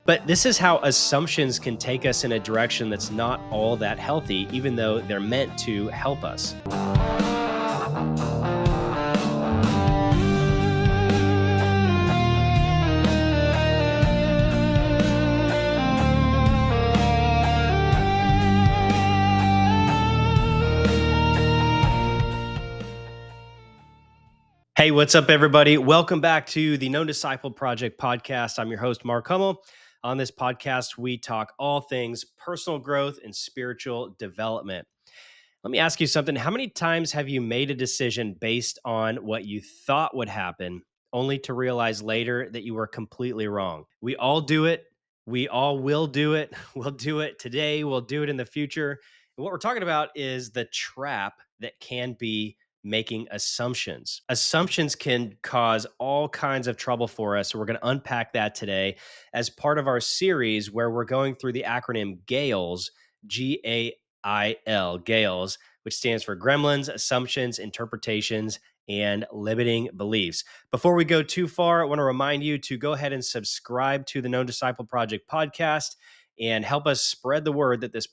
But this is how assumptions can take us in a direction that's not all that healthy, even though they're meant to help us. Hey, what's up, everybody? Welcome back to the No Disciple Project podcast. I'm your host, Mark Hummel. On this podcast, we talk all things personal growth and spiritual development. Let me ask you something. How many times have you made a decision based on what you thought would happen, only to realize later that you were completely wrong? We all do it. We all will do it. We'll do it today. We'll do it in the future. And what we're talking about is the trap that can be making assumptions. Assumptions can cause all kinds of trouble for us. So we're going to unpack that today as part of our series where we're going through the acronym GAILS, GAIL, which stands for Gremlins, Assumptions, Interpretations, and Limiting Beliefs. Before we go too far, I want to remind you to go ahead and subscribe to the No Disciple Project podcast and help us spread the word that this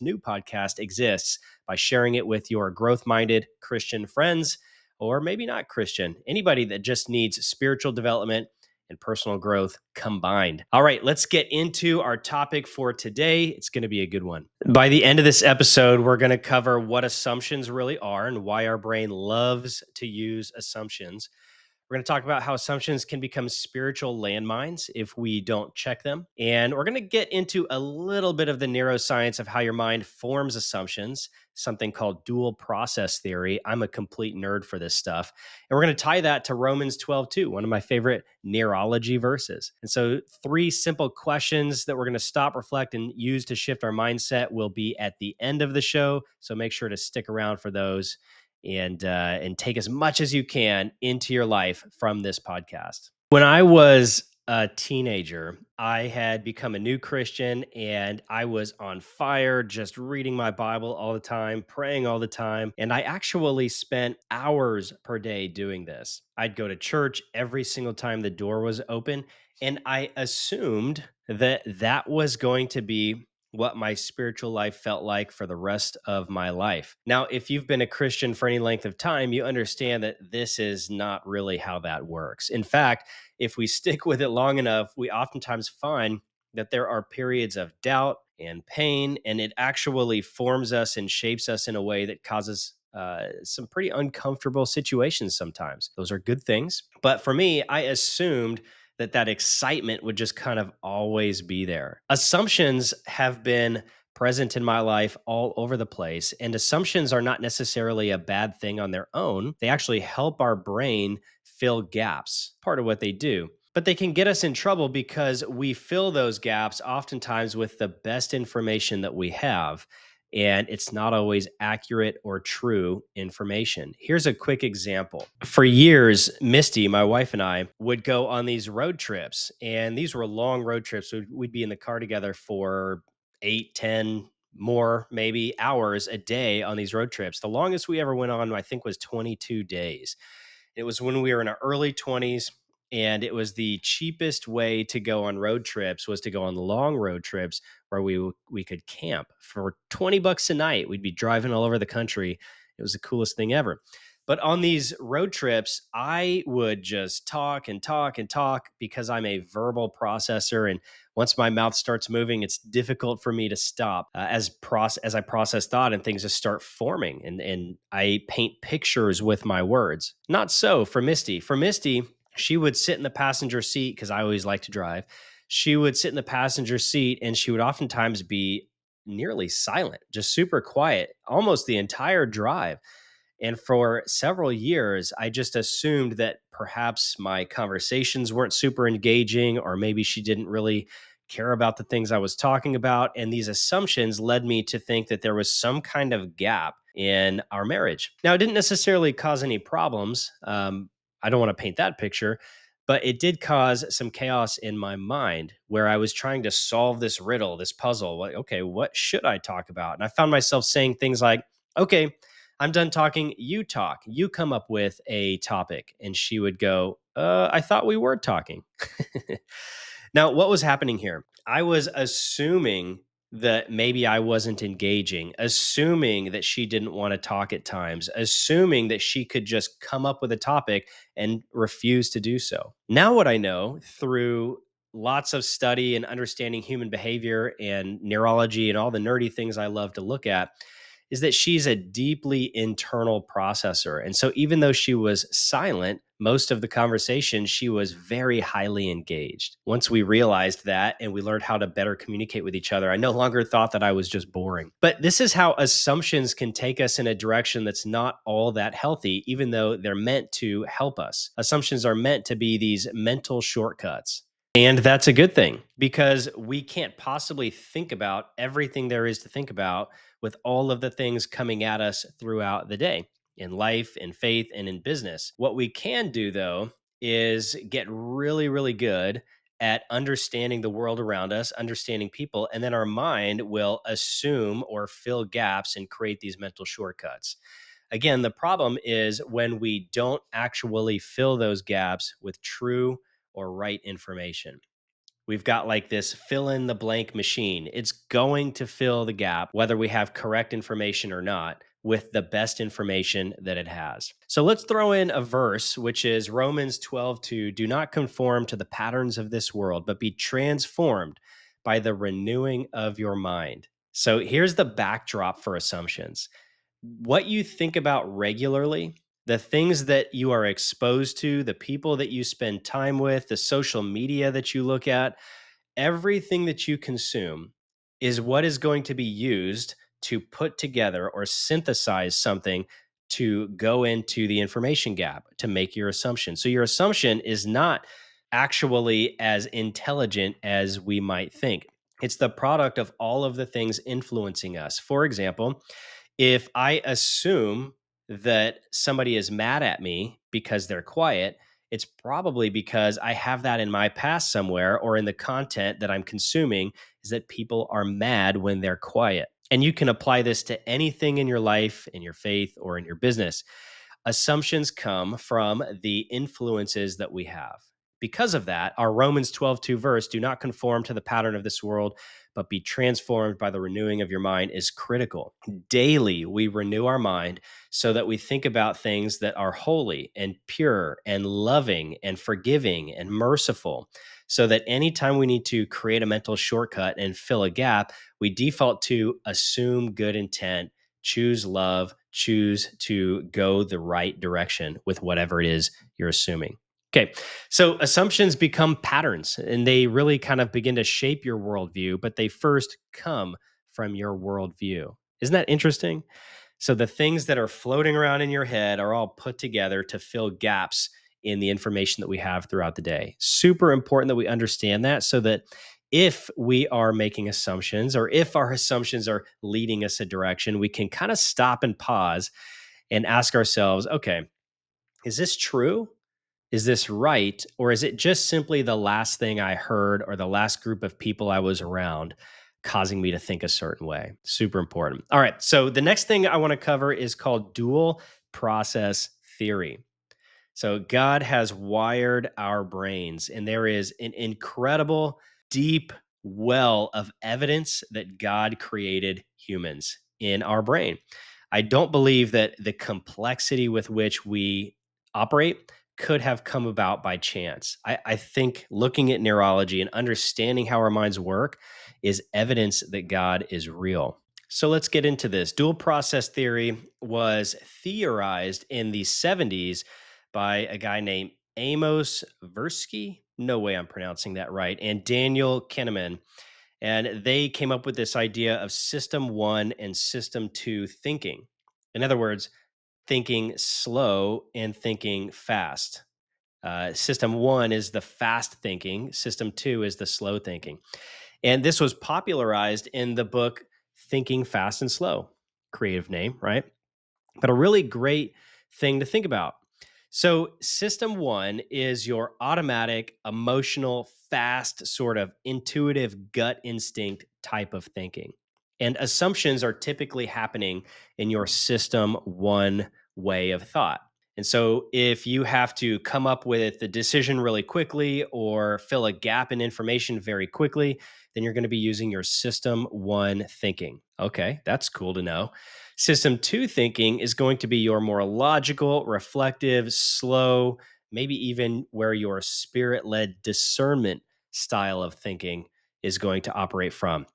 new podcast exists by sharing it with your growth-minded Christian friends, or maybe not Christian, anybody that just needs spiritual development and personal growth combined. All right, let's get into our topic for today. It's going to be a good one. By the end of this episode, we're going to cover what assumptions really are and why our brain loves to use assumptions. We're going to talk about how assumptions can become spiritual landmines if we don't check them. And we're going to get into a little bit of the neuroscience of how your mind forms assumptions, something called dual process theory. I'm a complete nerd for this stuff. And we're going to tie that to Romans 12:2, one of my favorite neurology verses. And so 3 simple questions that we're going to stop, reflect, and use to shift our mindset will be at the end of the show. So make sure to stick around for those and take as much as you can into your life from this podcast. When I was a teenager, I had become a new Christian and I was on fire, just reading my Bible all the time, praying all the time. And I actually spent hours per day doing this. I'd go to church every single time the door was open. And I assumed that that was going to be what my spiritual life felt like for the rest of my life. Now, if you've been a Christian for any length of time, you understand that this is not really how that works. In fact, if we stick with it long enough, we oftentimes find that there are periods of doubt and pain, and it actually forms us and shapes us in a way that causes some pretty uncomfortable situations sometimes. Those are good things. But for me, I assumed that excitement would just kind of always be there. Assumptions have been present in my life all over the place, and assumptions are not necessarily a bad thing on their own. They actually help our brain fill gaps, part of what they do. But they can get us in trouble because we fill those gaps oftentimes with the best information that we have, and it's not always accurate or true information. Here's a quick example. For years, Misty, my wife, and I would go on these road trips, and these were long road trips. We'd be in the car together for 8, 10 more, maybe hours a day on these road trips. The longest we ever went on, I think, was 22 days. It was when we were in our early 20s. And it was the cheapest way to go on road trips was to go on long road trips where we could camp for $20 a night. We'd be driving all over the country. It was the coolest thing ever. But on these road trips, I would just talk and talk and talk because I'm a verbal processor. And once my mouth starts moving, it's difficult for me to stop as I process thought and things just start forming. And I paint pictures with my words. Not so for Misty. For Misty, she would sit in the passenger seat because I always like to drive. She would sit in the passenger seat and she would oftentimes be nearly silent, just super quiet, almost the entire drive. And for several years, I just assumed that perhaps my conversations weren't super engaging, or maybe she didn't really care about the things I was talking about. And these assumptions led me to think that there was some kind of gap in our marriage. Now, it didn't necessarily cause any problems. I don't want to paint that picture, but it did cause some chaos in my mind where I was trying to solve this riddle, this puzzle. Like, okay, what should I talk about? And I found myself saying things like, okay, I'm done talking. You talk. You come up with a topic. And she would go, I thought we were talking. Now, what was happening here? I was assuming that maybe I wasn't engaging, assuming that she didn't want to talk at times, assuming that she could just come up with a topic and refuse to do so. Now, what I know through lots of study and understanding human behavior and neurology and all the nerdy things I love to look at is that she's a deeply internal processor. And so even though she was silent, most of the conversation, she was very highly engaged. Once we realized that and we learned how to better communicate with each other, I no longer thought that I was just boring. But this is how assumptions can take us in a direction that's not all that healthy, even though they're meant to help us. Assumptions are meant to be these mental shortcuts. And that's a good thing because we can't possibly think about everything there is to think about with all of the things coming at us throughout the day in life, in faith, and in business. What we can do, though, is get really, really good at understanding the world around us, understanding people, and then our mind will assume or fill gaps and create these mental shortcuts. Again, the problem is when we don't actually fill those gaps with true or right information. We've got like this fill in the blank machine. It's going to fill the gap, whether we have correct information or not, with the best information that it has. So let's throw in a verse, which is Romans 12:2. Do not conform to the patterns of this world, but be transformed by the renewing of your mind. So here's the backdrop for assumptions. What you think about regularly, the things that you are exposed to, the people that you spend time with, the social media that you look at, everything that you consume is what is going to be used to put together or synthesize something to go into the information gap to make your assumption. So your assumption is not actually as intelligent as we might think. It's the product of all of the things influencing us. For example, if I assume that somebody is mad at me because they're quiet, it's probably because I have that in my past somewhere or in the content that I'm consuming is that people are mad when they're quiet. And you can apply this to anything in your life, in your faith, or in your business. Assumptions come from the influences that we have. Because of that, our Romans 12:2 verse, do not conform to the pattern of this world, but be transformed by the renewing of your mind, is critical. Daily, we renew our mind so that we think about things that are holy and pure and loving and forgiving and merciful. So that anytime we need to create a mental shortcut and fill a gap, we default to assume good intent, choose love, choose to go the right direction with whatever it is you're assuming. Okay, so assumptions become patterns and they really kind of begin to shape your worldview, but they first come from your worldview. Isn't that interesting? So the things that are floating around in your head are all put together to fill gaps in the information that we have throughout the day. Super important that we understand that so that if we are making assumptions or if our assumptions are leading us a direction, we can kind of stop and pause and ask ourselves, okay, is this true? Is this right? Or is it just simply the last thing I heard or the last group of people I was around causing me to think a certain way? Super important. All right. So the next thing I want to cover is called dual process theory. So God has wired our brains, and there is an incredible, deep well of evidence that God created humans in our brain. I don't believe that the complexity with which we operate could have come about by chance. I think looking at neurology and understanding how our minds work is evidence that God is real. So let's get into this. Dual process theory was theorized in the 70s by a guy named Amos Tversky. No way I'm pronouncing that right. And Daniel Kahneman. And they came up with this idea of system one and system two thinking. In other words, thinking slow and thinking fast. System one is the fast thinking, system two is the slow thinking. And this was popularized in the book Thinking Fast and Slow. Creative name, right? But a really great thing to think about. So, system one is your automatic, emotional, fast, sort of intuitive gut instinct type of thinking. And assumptions are typically happening in your system one way of thought. And so, if you have to come up with a decision really quickly or fill a gap in information very quickly, then you're going to be using your system one thinking. Okay, that's cool to know. System two thinking is going to be your more logical, reflective, slow, maybe even where your spirit led discernment style of thinking is going to operate from.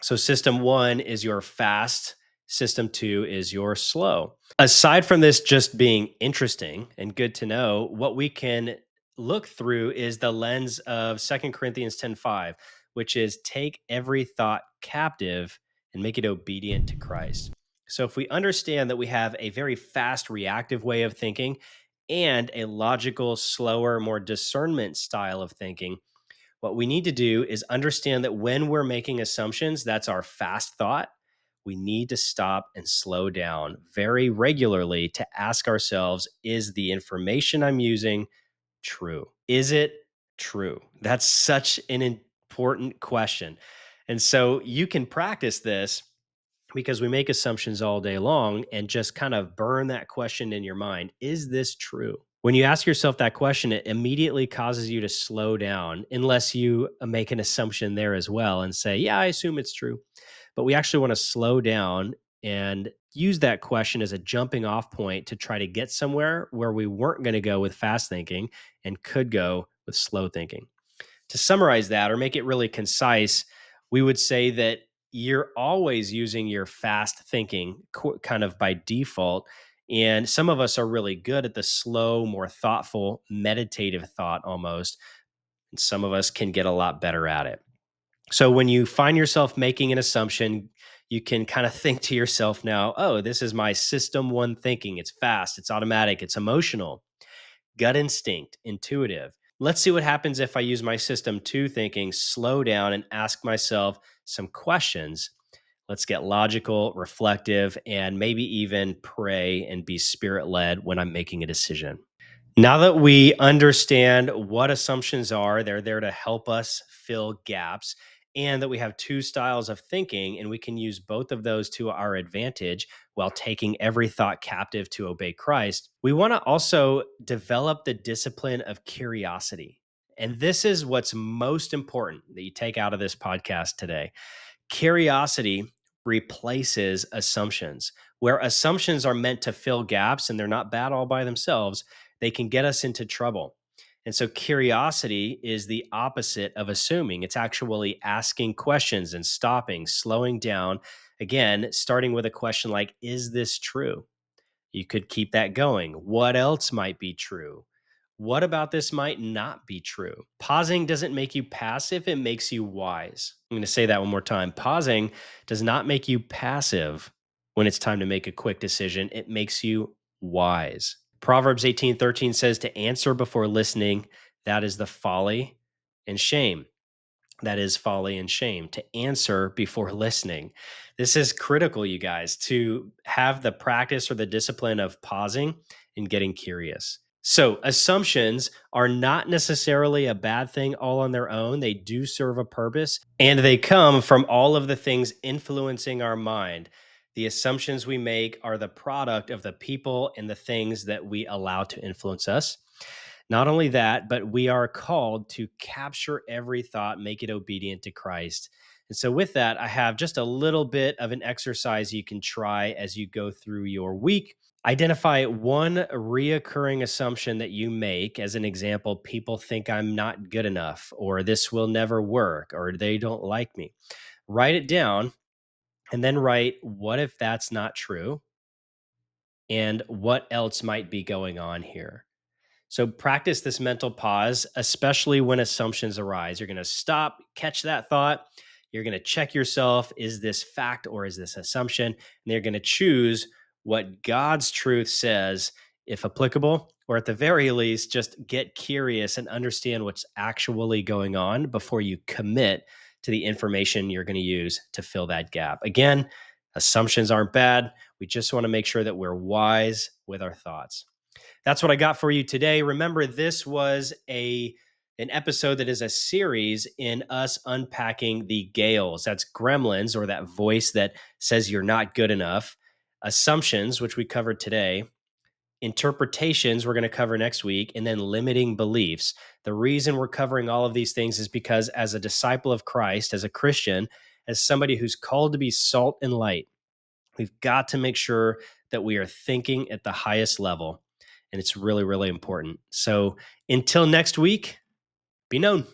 So system one is your fast, system two is your slow. Aside from this just being interesting and good to know, what we can look through is the lens of 2 Corinthians 10:5, which is take every thought captive and make it obedient to Christ. So if we understand that we have a very fast reactive way of thinking and a logical, slower, more discernment style of thinking, what we need to do is understand that when we're making assumptions, that's our fast thought. We need to stop and slow down very regularly to ask ourselves, is the information I'm using true? Is it true? That's such an important question. And so you can practice this because we make assumptions all day long and just kind of burn that question in your mind. Is this true? When you ask yourself that question, it immediately causes you to slow down, unless you make an assumption there as well and say, yeah, I assume it's true. But we actually want to slow down and use that question as a jumping off point to try to get somewhere where we weren't going to go with fast thinking and could go with slow thinking. To summarize that or make it really concise, we would say that you're always using your fast thinking kind of by default. And some of us are really good at the slow, more thoughtful, meditative thought almost. And some of us can get a lot better at it. So when you find yourself making an assumption, you can kind of think to yourself now, oh, this is my system one thinking. It's fast, it's automatic, it's emotional, gut instinct, intuitive. Let's see what happens if I use my system two thinking, slow down, and ask myself some questions. Let's get logical, reflective, and maybe even pray and be spirit led when I'm making a decision. Now that we understand what assumptions are, they're there to help us fill gaps, and that we have two styles of thinking, and we can use both of those to our advantage while taking every thought captive to obey Christ. We want to also develop the discipline of curiosity. And this is what's most important that you take out of this podcast today. Curiosity replaces assumptions. Where assumptions are meant to fill gaps and they're not bad all by themselves, they can get us into trouble. And so curiosity is the opposite of assuming. It's actually asking questions and stopping, slowing down. Again, starting with a question like, is this true? You could keep that going. What else might be true? What about this might not be true? Pausing doesn't make you passive, it makes you wise. I'm going to say that one more time. Pausing does not make you passive when it's time to make a quick decision, it makes you wise. Proverbs 18:13 says to answer before listening, that is the folly and shame. That is folly and shame, to answer before listening. This is critical, you guys, to have the practice or the discipline of pausing and getting curious. So, assumptions are not necessarily a bad thing all on their own. They do serve a purpose, and they come from all of the things influencing our mind. The assumptions we make are the product of the people and the things that we allow to influence us. Not only that, but we are called to capture every thought, make it obedient to Christ. And so, with that, I have just a little bit of an exercise you can try as you go through your week. Identify one reoccurring assumption that you make. As an example, people think I'm not good enough, or this will never work, or they don't like me. Write it down and then write, what if that's not true? And what else might be going on here? So practice this mental pause, especially when assumptions arise. You're going to stop, catch that thought. You're going to check yourself. Is this fact or is this assumption? And you're going to choose what God's truth says, if applicable, or at the very least, just get curious and understand what's actually going on before you commit to the information you're going to use to fill that gap. Again, assumptions aren't bad. We just want to make sure that we're wise with our thoughts. That's what I got for you today. Remember, this was an episode that is a series in us unpacking the Gales. That's gremlins, or that voice that says you're not good enough. Assumptions, which we covered today. interpretations we're going to cover next week, and then limiting beliefs. The reason we're covering all of these things is because as a disciple of Christ, as a Christian, as somebody who's called to be salt and light, we've got to make sure that we are thinking at the highest level. And it's really, really important. So until next week, be known.